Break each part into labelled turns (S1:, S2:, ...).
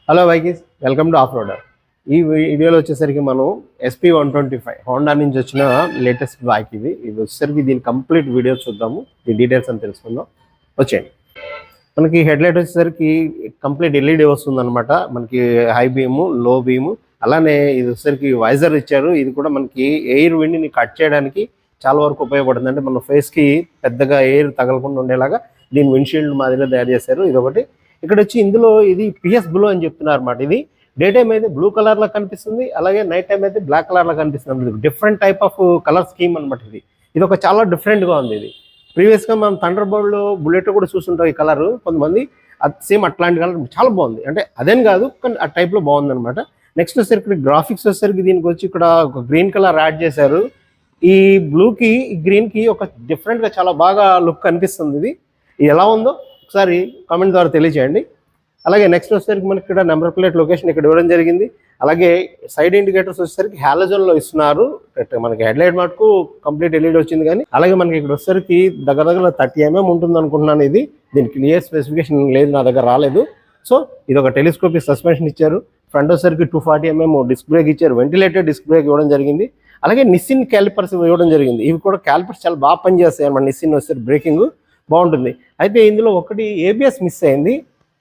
S1: Hello వైకిస్, welcome to off roader. ఈ వీడియోలో వచ్చేసరికి మనం SP125 హోండా నుంచి వచ్చిన లేటెస్ట్ బైక్. ఇది వచ్చేసరికి దీని కంప్లీట్ వీడియో చూద్దాము, ఈ డీటెయిల్స్ అని తెలుసుకుందాం. వచ్చేయండి. మనకి హెడ్లైట్ వచ్చేసరికి కంప్లీట్ ఎల్ఈడి వస్తుంది అనమాట. మనకి హై బీము, లో బీము, అలానే ఇది వచ్చేసరికి వైజర్ ఇచ్చారు. ఇది కూడా మనకి ఎయిర్ విండ్ని కట్ చేయడానికి చాలా వరకు ఉపయోగపడుతుంది. అంటే మన ఫేస్కి పెద్దగా ఎయిర్ తగలకుండా ఉండేలాగా దీని విండ్షీల్డ్ మాదిరిగా తయారు చేశారు. ఇది ఒకటి. ఇక్కడ వచ్చి ఇందులో ఇది PS బ్లూ అని చెప్తున్నారు అన్నమాట. ఇది డే టైం అయితే బ్లూ కలర్లో కనిపిస్తుంది, అలాగే నైట్ టైం అయితే బ్లాక్ కలర్లో కనిపిస్తుంది. Different type of colour scheme అనమాట. ఇది ఒక చాలా డిఫరెంట్గా ఉంది. ఇది ప్రీవియస్గా మనం థండర్ బర్డ్లో బుల్లెట్ కూడా చూస్తుంటాం. ఈ కలర్ కొంతమంది అది సేమ్ అట్లాంటి కలర్ చాలా బాగుంది. అంటే అదేం కాదు, కానీ ఆ టైప్లో బాగుంది అనమాట. నెక్స్ట్ వచ్చేసరికి గ్రాఫిక్స్ వచ్చేసరికి దీనికి వచ్చి ఇక్కడ ఒక గ్రీన్ కలర్ యాడ్ చేశారు. ఈ బ్లూకి గ్రీన్కి ఒక డిఫరెంట్గా చాలా బాగా లుక్ అనిపిస్తుంది. ఇది ఎలా ఉందో ఒకసారి కామెంట్ ద్వారా తెలియజేయండి. అలాగే నెక్స్ట్ వచ్చేసరికి మనకి ఇక్కడ నెంబర్ ప్లేట్ లొకేషన్ ఇక్కడ ఇవ్వడం జరిగింది. అలాగే సైడ్ ఇండికేటర్స్ వచ్చేసరికి హాలోజన్లో ఇస్తున్నారు. మనకి హెడ్లైట్ మటుకు కంప్లీట్ ఎల్ఈడి వచ్చింది, కానీ అలాగే మనకి ఇక్కడ వచ్చేసరికి దగ్గర 30 mm ఉంటుంది అనుకుంటున్నాను. ఇది దీనికి క్లియర్ స్పెసిఫికేషన్ లేదు, నా దగ్గర రాలేదు. సో ఇది ఒక టెలిస్కోపిక్ సస్పెన్షన్ ఇచ్చారు. ఫ్రంట్ వచ్చేసరికి 240 mm డిస్క్ బ్రేక్ ఇచ్చారు. వెంటిలేటెడ్ డిస్క్ బ్రేక్ ఇవ్వడం జరిగింది. అలాగే నిస్సిన్ క్యాలిపర్స్ ఇవ్వడం జరిగింది. ఇవి కూడా క్యాలిపర్స్ చాలా బాగా పనిచేస్తాయి అన్నమాట. నిస్సిన్ వచ్చేసరికి బ్రేకింగ్ బాగుంటుంది. అయితే ఇందులో ఒకటి ABS మిస్ అయింది,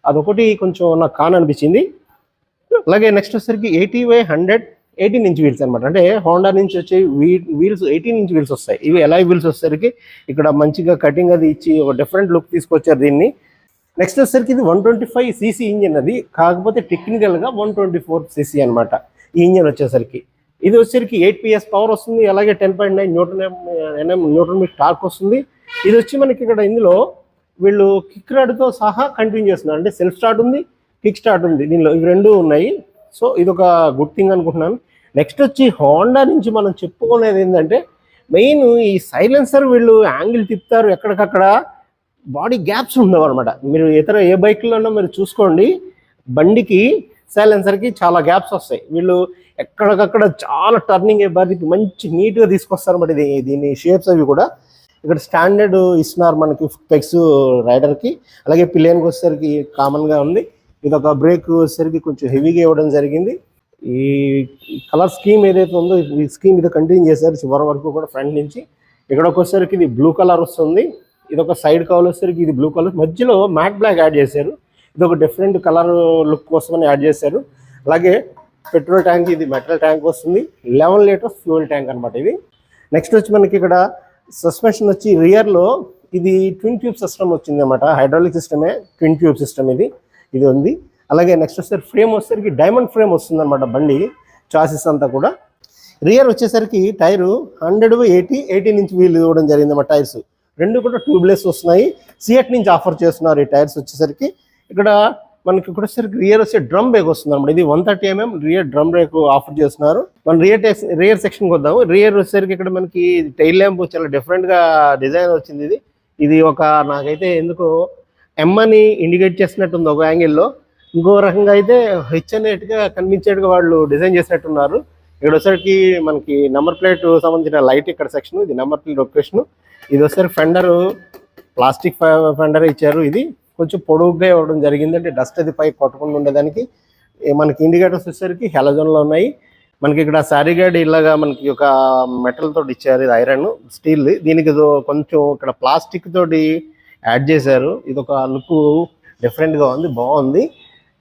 S1: అదొకటి కొంచెం నాకు కాన్ అనిపించింది. అలాగే నెక్స్ట్ వచ్చేసరికి 80/100 18 ఇంచ్ వీల్స్ అనమాట. అంటే హోండా నుంచి వచ్చే వీల్స్ 18 ఇంచ్ వీల్స్ వస్తాయి. ఇవి ఎలా వీల్స్ వచ్చేసరికి ఇక్కడ మంచిగా కటింగ్ అది ఇచ్చి ఒక డిఫరెంట్ లుక్ తీసుకొచ్చారు దీన్ని. నెక్స్ట్ వచ్చేసరికి ఇది 125cc ఇంజిన్. అది కాకపోతే టెక్నికల్గా 124cc అనమాట ఈ ఇంజిన్ వచ్చేసరికి. ఇది వచ్చేసరికి 8 PS పవర్ వస్తుంది. అలాగే 10.9 న్యూటన్ మీటర్ టార్క్ వస్తుంది. ఇది వచ్చి మనకి ఇక్కడ ఇందులో వీళ్ళు కిక్ రాడ్తో సహా కంటిన్యూ చేస్తున్నారు. అంటే సెల్ఫ్ స్టార్ట్ ఉంది, కిక్ స్టార్ట్ ఉంది, దీనిలో ఇవి రెండు ఉన్నాయి. సో ఇది ఒక గుడ్ థింగ్ అనుకుంటున్నాను. నెక్స్ట్ వచ్చి హోండా నుంచి మనం చెప్పుకునేది ఏంటంటే మెయిన్ ఈ సైలెన్సర్. వీళ్ళు యాంగిల్ తిప్పుతారు, ఎక్కడికక్కడ బాడీ గ్యాప్స్ ఉండవు అనమాట. మీరు ఇతర ఏ బైక్లోనో మీరు చూసుకోండి, బండికి సైలెన్సర్కి చాలా గ్యాప్స్ వస్తాయి. వీళ్ళు ఎక్కడికక్కడ చాలా టర్నింగ్ బాధ్యత మంచి నీట్గా తీసుకొస్తారు అన్నమాట. దీని షేప్స్ అవి కూడా ఇక్కడ స్టాండర్డ్ ఇస్తున్నారు మనకి పెక్స్ రైడర్కి. అలాగే పిలియన్కి వచ్చేసరికి కామన్గా ఉంది. ఇది ఒక బ్రేక్ వచ్చేసరికి కొంచెం హెవీగా ఇవ్వడం జరిగింది. ఈ కలర్ స్కీమ్ ఏదైతే ఉందో ఈ స్కీమ్ ఇది కంటిన్యూ చేశారు చివరి వరకు కూడా ఫ్రంట్ నుంచి. ఇక్కడ వచ్చేసరికి ఇది బ్లూ కలర్ వస్తుంది. ఇది ఒక సైడ్ కవర్ వచ్చేసరికి ఇది బ్లూ కలర్, మధ్యలో మ్యాట్ బ్లాక్ యాడ్ చేశారు. ఇది ఒక డిఫరెంట్ కలర్ లుక్ కోసమని యాడ్ చేశారు. అలాగే పెట్రోల్ ట్యాంక్, ఇది మెటల్ ట్యాంక్ వస్తుంది. 11 లీటర్స్ ఫ్యూయల్ ట్యాంక్ అనమాట ఇది. నెక్స్ట్ వచ్చి మనకి ఇక్కడ సస్పెన్షన్ వచ్చి రియర్లో ఇది ట్విన్ ట్యూబ్ సిస్టమ్ వచ్చింది అనమాట. హైడ్రాలిక్ సిస్టమే, ట్విన్ ట్యూబ్ సిస్టమ్ ఇది ఉంది. అలాగే నెక్స్ట్ వచ్చేసరికి ఫ్రేమ్ వచ్చేసరికి డైమండ్ ఫ్రేమ్ వస్తుంది అనమాట బండి చాసిస్ అంతా కూడా. రియర్ వచ్చేసరికి టైరు 100/80 18 ఇంచ్ వీల్ ఇవ్వడం జరిగింది అన్నమాట. టైర్స్ రెండు కూడా ట్యూబ్లెస్ వస్తున్నాయి. సిఎట్ నుంచి ఆఫర్ చేస్తున్నారు ఈ టైర్స్ వచ్చేసరికి. ఇక్కడ మనకి ఇక్కడ వచ్చేసరికి రియర్ వచ్చే డ్రమ్ బ్రేక్ వస్తుంది అనమాట. ఇది 130 mm rear drum break offer చేస్తున్నారు. మనం రియర్ సెక్షన్కి వద్దాము. రియర్ వచ్చేసరికి ఇక్కడ మనకి టైల్ ల్యాంప్ చాలా డిఫరెంట్గా డిజైన్ వచ్చింది. ఇది ఒక నాకైతే ఎందుకో M అని ఇండికేట్ చేసినట్టుంది ఒక యాంగిల్లో, ఇంకో రకంగా అయితే H అనేట్టుగా కనిపించేట్టుగా వాళ్ళు డిజైన్ చేసినట్టున్నారు. ఇక్కడ వచ్చేసరికి మనకి నెంబర్ ప్లేట్ సంబంధించిన లైట్ ఇక్కడ సెక్షన్, ఇది నెంబర్ ప్లేట్ లొకేషన్. ఇది వచ్చేసరికి ఫెండర్ ప్లాస్టిక్ ఫెండర్ ఇచ్చారు. ఇది కొంచెం పొడుగ్గా ఇవ్వడం జరిగింది, అంటే డస్ట్ అది పై కొట్టకుండా ఉండేదానికి. మనకి ఇండికేటర్స్ వచ్చేసరికి హెలజన్లో ఉన్నాయి. మనకి ఇక్కడ సారీ గైడ్ ఇలాగా మనకి ఒక మెటల్ తోటి ఇచ్చారు. ఇది ఐరన్ స్టీల్, దీనికి కొంచెం ఇక్కడ ప్లాస్టిక్ తోటి యాడ్ చేశారు. ఇది ఒక లుక్ డిఫరెంట్గా ఉంది, బాగుంది.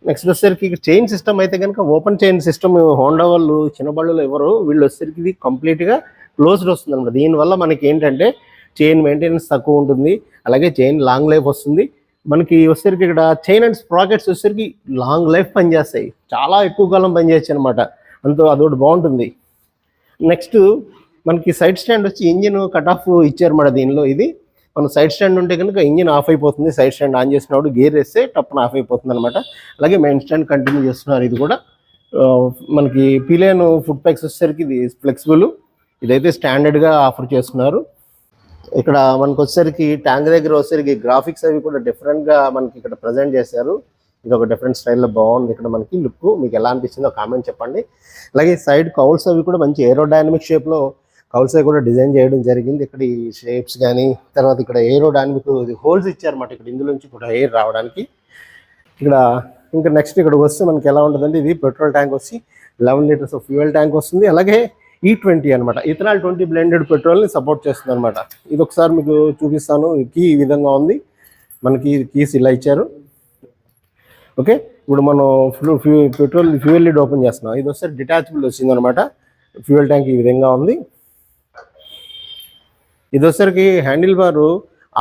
S1: నెక్స్ట్ వచ్చేసరికి చైన్ సిస్టమ్ అయితే కనుక ఓపెన్ చైన్ సిస్టమ్ హోండా వాళ్ళు చిన్న బళ్ళలో ఎవరు, వీళ్ళు వచ్చేసరికి ఇది కంప్లీట్గా క్లోజ్డ్ వస్తుంది అనమాట. దీనివల్ల మనకి ఏంటంటే చైన్ మెయింటెనెన్స్ తక్కువ ఉంటుంది, అలాగే చైన్ లాంగ్ లైఫ్ వస్తుంది. మనకి వచ్చేసరికి ఇక్కడ చైన్ అండ్ స్ప్రాకెట్స్ వచ్చేసరికి లాంగ్ లైఫ్ పనిచేస్తాయి, చాలా ఎక్కువ కాలం పనిచేయచ్చు అనమాట. అదొకటి బాగుంటుంది. నెక్స్ట్ మనకి సైడ్ స్టాండ్ వచ్చి ఇంజిన్ కట్ ఆఫ్ ఇచ్చారన్నమాట దీనిలో. ఇది మనం సైడ్ స్టాండ్ ఉంటే కనుక ఇంజిన్ ఆఫ్ అయిపోతుంది. సైడ్ స్టాండ్ ఆన్ చేసినప్పుడు గేర్ వేస్తే టప్పున ఆఫ్ అయిపోతుంది అనమాట. అలాగే మెయిన్ స్టాండ్ కంటిన్యూ చేస్తున్నారు. ఇది కూడా మనకి పిలియన్ ఫుట్ ప్యాక్స్ వచ్చేసరికి ఇది ఫ్లెక్సిబుల్, ఇదైతే స్టాండర్డ్గా ఆఫర్ చేస్తున్నారు. ఇక్కడ మనకు వచ్చేసరికి ట్యాంక్ దగ్గర వచ్చేసరికి గ్రాఫిక్స్ అవి కూడా డిఫరెంట్గా మనకి ఇక్కడ ప్రజెంట్ చేశారు. ఇది ఒక డిఫరెంట్ స్టైల్లో బాగుంది. ఇక్కడ మనకి లుక్ మీకు ఎలా అనిపించిందో కామెంట్ చెప్పండి. అలాగే సైడ్ కౌల్స్ అవి కూడా మంచి ఏరోడైనమిక్ షేప్లో కౌల్స్ అవి కూడా డిజైన్ చేయడం జరిగింది. ఇక్కడ ఈ షేప్స్ కానీ, తర్వాత ఇక్కడ ఏరోడైనమిక్ హోల్స్ ఇచ్చారన్నమాట. ఇక్కడ ఇందులోంచి కూడా ఎయిర్ రావడానికి. ఇక్కడ ఇంకా నెక్స్ట్ ఇక్కడికి వస్తే మనకి ఎలా ఉంటుందంటే ఇది పెట్రోల్ ట్యాంక్ వచ్చి 11 లీటర్స్ ఫ్యూయల్ ట్యాంక్ వస్తుంది. అలాగే E20 అనమాట, ఇథనాల్ 20 బ్లెండెడ్ పెట్రోల్ని సపోర్ట్ చేస్తుంది అనమాట. ఇది ఒకసారి మీకు చూపిస్తాను. కీ ఈ విధంగా ఉంది, మనకి కీస్ ఇలా ఇచ్చారు. ఓకే, ఇప్పుడు మనం ఫ్యూయల్ లిడ్ ఓపెన్ చేస్తున్నాం. ఇది ఒకసారి డిటాచబుల్ వచ్చింది అనమాట. ఫ్యూయల్ ట్యాంక్ ఈ విధంగా ఉంది. ఇది వచ్చరికి హ్యాండిల్ బారు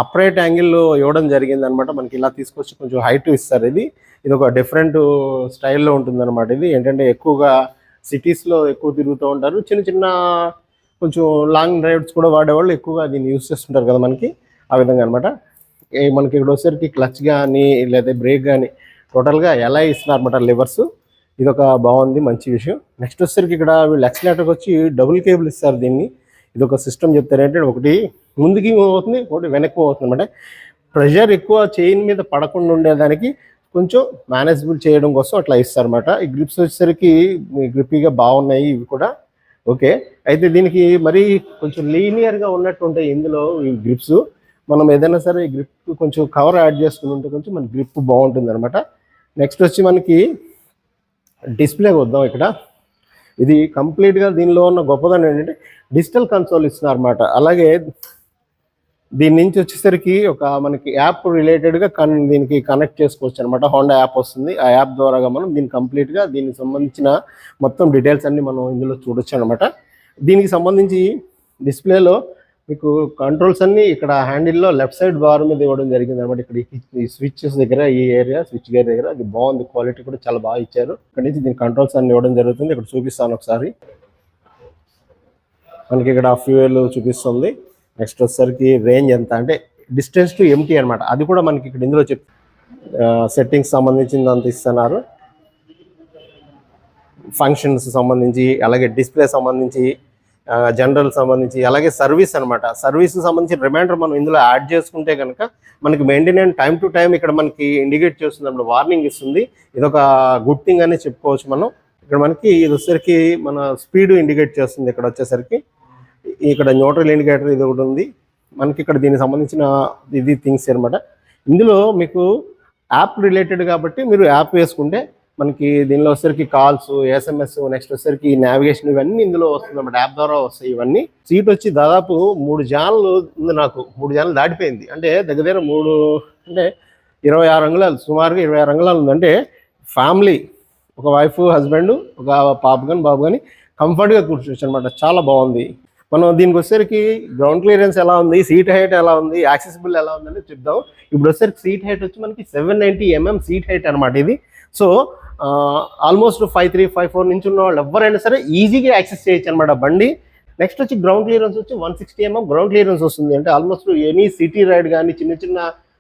S1: అప్రైట్ యాంగిల్లో ఇవ్వడం జరిగింది అనమాట. మనకి ఇలా తీసుకొచ్చి కొంచెం హైట్ ఇస్తారు. ఇది ఒక డిఫరెంట్ స్టైల్లో ఉంటుంది అనమాట. ఇది ఏంటంటే ఎక్కువగా సిటీస్లో ఎక్కువ తిరుగుతూ ఉంటారు, చిన్న చిన్న కొంచెం లాంగ్ డ్రైవ్స్ కూడా వాడేవాళ్ళు ఎక్కువగా దీన్ని యూజ్ చేస్తుంటారు కదా మనకి, ఆ విధంగా అనమాట. మనకి ఇక్కడ వచ్చేసరికి క్లచ్ కానీ లేదా బ్రేక్ కానీ టోటల్గా ఎలా ఇస్తున్నారు అనమాట లివర్స్. ఇది ఒక బాగుంది, మంచి విషయం. నెక్స్ట్ వచ్చేసరికి ఇక్కడ వీళ్ళు ఎక్సలేటర్కి వచ్చి డబుల్ కేబుల్ ఇస్తారు. దీన్ని ఇది ఒక సిస్టమ్ చెప్తారు ఏంటంటే ఒకటి ముందుకి మూవ్ అవుతుంది, ఒకటి వెనక్కి మూవ్ అవుతుంది అనమాట. ప్రెషర్ ఎక్కువ చైన్ మీద పడకుండా ఉండేదానికి కొంచెం మేనేజబుల్ చేయడం కోసం అట్లా ఇస్తారు అనమాట. ఈ గ్రిప్స్ వచ్చేసరికి గ్రిప్పీగా బాగున్నాయి ఇవి కూడా. ఓకే, అయితే దీనికి మరీ కొంచెం లీనియర్గా ఉన్నట్టు ఉంటాయి ఇందులో ఈ గ్రిప్స్. మనం ఏదైనా సరే ఈ గ్రిప్ కొంచెం కవర్ యాడ్ చేసుకుని ఉంటే కొంచెం మన గ్రిప్ బాగుంటుంది అనమాట. నెక్స్ట్ వచ్చి మనకి డిస్ప్లే వద్దాం. ఇక్కడ ఇది కంప్లీట్గా దీనిలో ఉన్న గొప్పదనం ఏంటంటే డిజిటల్ కన్సోల్ ఇస్తున్నారు అనమాట. అలాగే దీని నుంచి వచ్చేసరికి ఒక మనకి యాప్ రిలేటెడ్గా దీనికి కనెక్ట్ చేసుకోవచ్చు అనమాట. హోండా యాప్ వస్తుంది. ఆ యాప్ ద్వారాగా మనం దీన్ని కంప్లీట్గా దీనికి సంబంధించిన మొత్తం డీటెయిల్స్ అన్ని మనం ఇందులో చూడొచ్చు అనమాట. దీనికి సంబంధించి డిస్ప్లేలో మీకు కంట్రోల్స్ అన్ని ఇక్కడ హ్యాండిల్లో లెఫ్ట్ సైడ్ బార్ మీద ఇవ్వడం జరిగింది అనమాట. ఇక్కడ ఈ స్విచ్చెస్ దగ్గర ఈ ఏరియా స్విచ్ గేర్ దగ్గర అది బాగుంది, క్వాలిటీ కూడా చాలా బాగా ఇచ్చారు. ఇక్కడ నుంచి దీని కంట్రోల్స్ అన్ని ఇవ్వడం జరుగుతుంది. ఇక్కడ చూపిస్తాను ఒకసారి. మనకి ఇక్కడ ఫ్యూయల్ చూపిస్తుంది. నెక్స్ట్ వచ్చేసరికి రేంజ్ ఎంత అంటే డిస్టెన్స్ టు ఎంటీ అనమాట. అది కూడా మనకి ఇక్కడ ఇందులో సెట్టింగ్స్ సంబంధించింది అంత ఇస్తున్నారు. ఫంక్షన్స్ సంబంధించి, అలాగే డిస్ప్లే సంబంధించి, జనరల్ సంబంధించి, అలాగే సర్వీస్ అనమాట. సర్వీస్ సంబంధించి రిమైండర్ మనం ఇందులో యాడ్ చేసుకుంటే కనుక మనకి మెయింటెనెన్స్ టైం టు టైం ఇక్కడ మనకి ఇండికేట్ చేస్తుంది అన్నమాట, వార్నింగ్ ఇస్తుంది. ఇదొక గుడ్ థింగ్ అని చెప్పుకోవచ్చు మనం. ఇక్కడ మనకి ఇది వచ్చేసరికి మన స్పీడ్ ఇండికేట్ చేస్తుంది. ఇక్కడ వచ్చేసరికి ఇక్కడ న్యూట్రల్ ఇండికేటర్ ఇది ఒకటి ఉంది మనకి. ఇక్కడ దీనికి సంబంధించిన ఇది థింగ్స్ అనమాట. ఇందులో మీకు యాప్ రిలేటెడ్ కాబట్టి మీరు యాప్ వేసుకుంటే మనకి దీనిలో వచ్చేసరికి కాల్స్, SMS, నెక్స్ట్ వచ్చేసరికి నావిగేషన్ ఇవన్నీ ఇందులో వస్తుంది అన్నమాట. యాప్ ద్వారా వస్తాయి ఇవన్నీ. సీట్ వచ్చి దాదాపు 3 జాన్లు ఉంది, నాకు 3 జాన్లు దాటిపోయింది. అంటే దగ్గర 3 అంటే 26 అంగుళాలు, సుమారుగా 26 అంగుళాలు ఉంది. అంటే ఫ్యామిలీ, ఒక వైఫ్ హస్బెండ్, ఒక పాప కానీ బాబు కానీ కంఫర్ట్గా కూర్చోవచ్చు అనమాట. చాలా బాగుంది. మనం దీనికి వచ్చేసరికి గ్రౌండ్ క్లియరెన్స్ ఎలా ఉంది, సీట్ హైట్ ఎలా ఉంది, యాక్సెసిబుల్ ఎలా ఉందని చెప్దాం. ఇప్పుడు వచ్చేసరికి సీట్ హైట్ వచ్చి మనకి 790 mm సీట్ హైట్ అనమాట ఇది. సో ఆల్మోస్ట్ 5'3", 5'4" నుంచి ఉన్న వాళ్ళు ఎవరైనా సరే ఈజీగా యాక్సెస్ చేయొచ్చు అనమాట బండి. నెక్స్ట్ వచ్చి గ్రౌండ్ క్లియరెన్స్ వచ్చి 160 mm గ్రౌండ్ క్లియరెన్స్ వస్తుంది. అంటే ఆల్మోస్ట్ ఎనీ సిటీ రైడ్ కానీ చిన్న చిన్న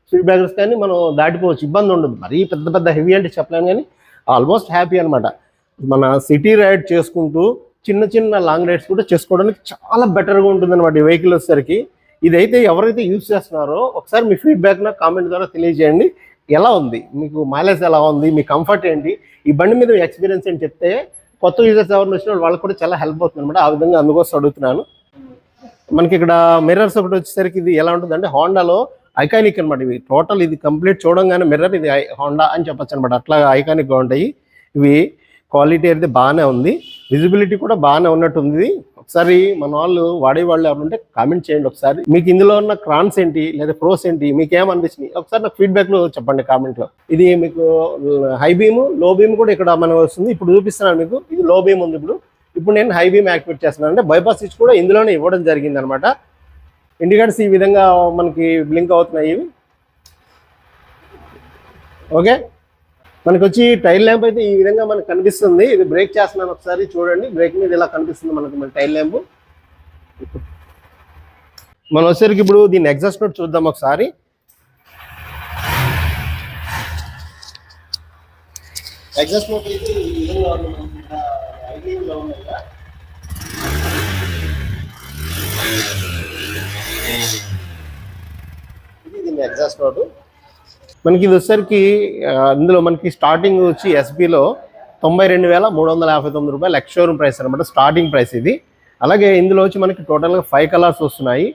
S1: స్పీడ్ బ్రేకర్స్ కానీ మనం దాటిపోవచ్చు, ఇబ్బంది ఉండదు. మరీ పెద్ద పెద్ద హెవీ అంటే చెప్పలేను కానీ ఆల్మోస్ట్ హ్యాపీ అనమాట. మన సిటీ రైడ్ చేసుకుంటూ చిన్న చిన్న లాంగ్ రైడ్స్ కూడా చేసుకోవడానికి చాలా బెటర్గా ఉంటుంది అనమాట ఈ వెహికల్ వచ్చేసరికి. ఇదైతే ఎవరైతే యూజ్ చేస్తున్నారో ఒకసారి మీ ఫీడ్బ్యాక్ నాకు కామెంట్ ద్వారా తెలియజేయండి. ఎలా ఉంది మీకు, మైలేజ్ ఎలా ఉంది, మీ కంఫర్ట్ ఏంటి, ఈ బండి మీద ఎక్స్పీరియన్స్ ఏంటి చెప్తే కొత్త యూజర్స్ ఎవరు వచ్చిన వాళ్ళకి కూడా చాలా హెల్ప్ అవుతుంది అనమాట. ఆ విధంగా అందుకోసం అడుగుతున్నాను. మనకి ఇక్కడ మిర్రర్స్ ఒకటి వచ్చేసరికి ఇది ఎలా ఉంటుంది అంటే హోండాలో ఐకానిక్ అనమాట. ఇవి టోటల్ ఇది కంప్లీట్ చూడంగానే మిర్రర్ ఇది హోండా అని చెప్పచ్చు అనమాట. అట్లా ఐకానిక్గా ఉంటాయి ఇవి. క్వాలిటీ అయితే బాగానే ఉంది, విజిబిలిటీ కూడా బాగానే ఉన్నట్టుంది. ఒకసారి మన వాళ్ళు వాడేవాళ్ళు ఎవరుంటే కామెంట్ చేయండి ఒకసారి. మీకు ఇందులో ఉన్న క్రాన్స్ ఏంటి లేదా ప్రోస్ ఏంటి, మీకు ఏమనిపించింది ఒకసారి నాకు ఫీడ్బ్యాక్లో చెప్పండి కామెంట్లో. ఇది మీకు హై బీమ్, లో బీమ్ కూడా ఇక్కడ మనకు వస్తుంది. ఇప్పుడు చూపిస్తున్నాను మీకు, ఇది లో బీమ్ ఉంది. ఇప్పుడు నేను హై బీమ్ యాక్టివేట్ చేస్తున్నాను. అంటే బైపాస్ స్విచ్ కూడా ఇందులోనే ఇవ్వడం జరిగింది అనమాట. ఇండికేటర్స్ ఈ విధంగా మనకి బ్లింక్ అవుతున్నాయి ఇవి. ఓకే, మనకు వచ్చి టైల్ ల్యాంప్ అయితే ఈ విధంగా మనకు కనిపిస్తుంది. ఇది బ్రేక్ చేస్తున్నాను ఒకసారి చూడండి. బ్రేక్ మీద ఇలా కనిపిస్తుంది మనకు మన టైల్ ల్యాంప్. మనం వచ్చేసరికి ఇప్పుడు దీన్ని ఎగ్జాస్ట్ నోట్ చూద్దాం ఒకసారి. ఎగ్జాస్ట్ నోట్ అయితే ఈ విధంగా ఇది దీన్ని ఎగ్జాస్ట్ నోట్. మనకి ఇది వచ్చేసరికి ఇందులో మనకి స్టార్టింగ్ వచ్చి ఎస్బీలో 92,359 రూపాయలు ఎక్స్ షోరూమ్ ప్రైస్ అనమాట, స్టార్టింగ్ ప్రైస్ ఇది. అలాగే ఇందులో వచ్చి మనకి టోటల్గా 5 కలర్స్ వస్తున్నాయి.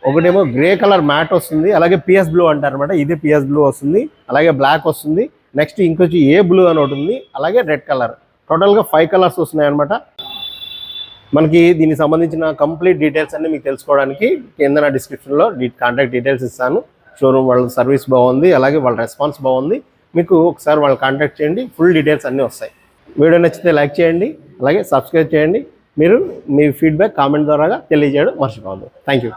S1: ఒకటేమో గ్రే కలర్ మ్యాట్ వస్తుంది, అలాగే పిఎస్ బ్లూ అంటారు అనమాట, ఇది పిఎస్ బ్లూ వస్తుంది, అలాగే బ్లాక్ వస్తుంది, నెక్స్ట్ ఇంకొచ్చి ఏ బ్లూ అని ఒకటి ఉంది, అలాగే రెడ్ కలర్. టోటల్గా 5 కలర్స్ వస్తున్నాయి అనమాట. మనకి దీనికి సంబంధించిన కంప్లీట్ డీటెయిల్స్ అన్ని మీకు తెలుసుకోవడానికి కింద నా డిస్క్రిప్షన్లో కాంటాక్ట్ డీటెయిల్స్ ఇస్తాను. షోరూమ్ వాళ్ళ సర్వీస్ బాగుంది, అలాగే వాళ్ళ రెస్పాన్స్ బాగుంది. మీకు ఒకసారి వాళ్ళు కాంటాక్ట్ చేయండి, ఫుల్ డీటెయిల్స్ అన్నీ వస్తాయి. వీడియో నచ్చితే లైక్ చేయండి, అలాగే సబ్స్క్రైబ్ చేయండి. మీరు మీ ఫీడ్బ్యాక్ కామెంట్ ద్వారా తెలియజేయడం మర్చిపోవద్దు. Thank you.